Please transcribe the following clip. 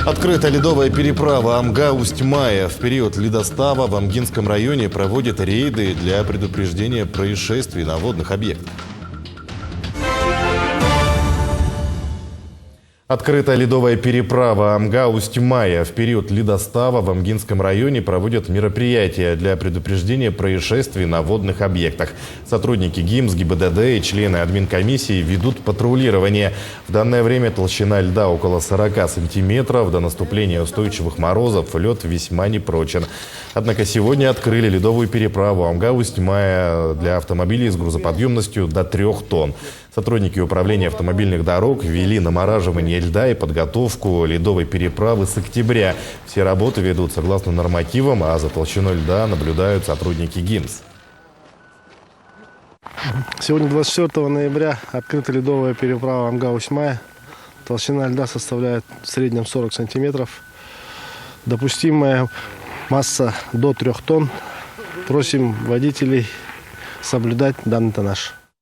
Открыта ледовая переправа Амга-Усть-Мая. В период ледостава в Амгинском районе проводят рейды для предупреждения происшествий на водных объектах. Открыта ледовая переправа Амга-Усть-Мая. В период ледостава в Амгинском районе проводят мероприятия для предупреждения происшествий на водных объектах. Сотрудники ГИМС, ГИБДД и члены админкомиссии ведут патрулирование. В данное время толщина льда около 40 сантиметров. До наступления устойчивых морозов лед весьма непрочен. Однако сегодня открыли ледовую переправу Амга-Усть-Мая для автомобилей с грузоподъемностью до 3 тонн. Сотрудники управления автомобильных дорог ввели намораживание льда и подготовку ледовой переправы с октября. Все работы ведут согласно нормативам, а за толщиной льда наблюдают сотрудники ГИМС. Сегодня, 24 ноября, открыта ледовая переправа Амга-Усть-Мая. Толщина льда составляет в среднем 40 сантиметров. Допустимая масса до 3 тонн. Просим водителей соблюдать данный тоннаж.